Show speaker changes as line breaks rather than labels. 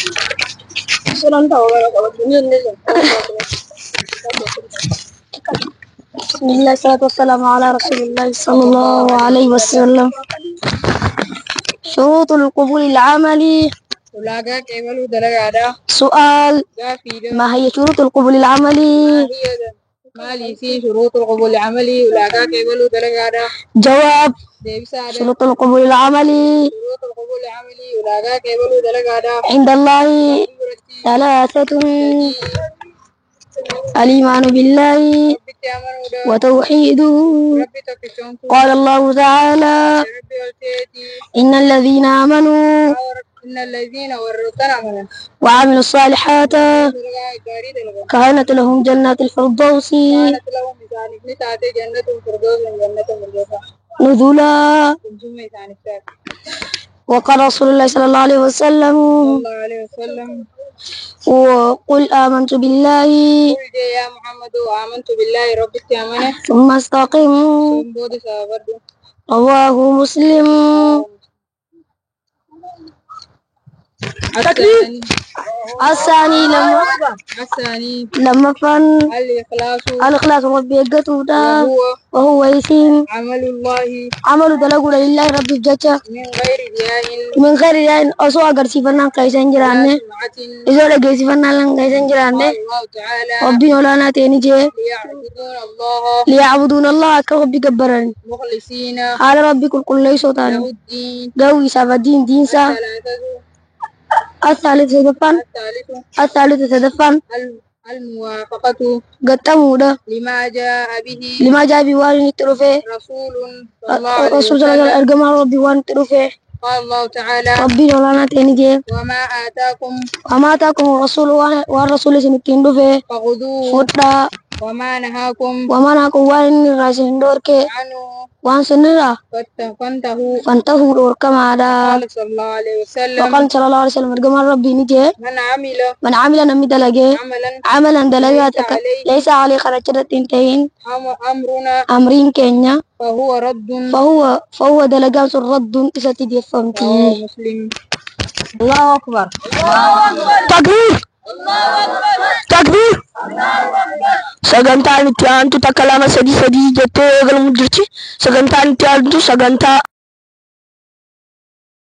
بسم الله والصلاة والسلام على رسول الله صلى الله عليه وسلم. شروط القبول العملي. سؤال: ما هي شروط القبول العملي؟
ما لي في شروط القبول العملي ولاقاك يقولوا درجة.
جواب: شروط القبول العملي
ولاقاك يقولوا درجة
عند الله ثلاثة: الإيمان بالله وتوحيده. قال الله تعالى: إن الذين آمنوا وعملوا الصالحات كانت لهم جنات الفردوس نزلا. وقال رسول الله صلى الله عليه وسلم: وقل آمنت بالله
قل يا محمد آمنت بالله رب العالمين
ثم استقم. رواه مسلم. الثاني لما فن الإخلاص ربي يقتودا وهو يسين عمل دلقوا لله ربي بجاجة من غير رياء أصوى قرسي فنان قيسان جراني إذا لقيسي فنان لن قيسان جراني ربي ولانا تيني ليعبدون الله كربي قبرني حال ربي كل ليسو تاني قوي سابا دين سا. الثالث تدفن
الموافقة
قتمودا
لما جاء
به وان تروفي رسول صلى الله عليه وسلم ربي وان تروفي.
قال الله تعالى:
ربي ولانا تيني وما آتاكم الرسول والرسول سنتين دوفي
فخذوه
فتا
وما نهاكم
وان راسين دورك
عنه
وان سنرا فانتهوا دورك مادا.
قال صلى الله عليه وسلم:
وقال صلى الله عليه وسلم رجما ربي نجي
من عمل
نمي دلقي عملا دلقاتك ليس عليه خرجت تنتين أمرين كينيا فهو دلقات الرد إساتي فهمتي.
مسلم.
الله أكبر. تكبير. sagantaan itti aantu takka lama sadii jettee eegaluun jirti. Sagantaan itti aantu sagantaa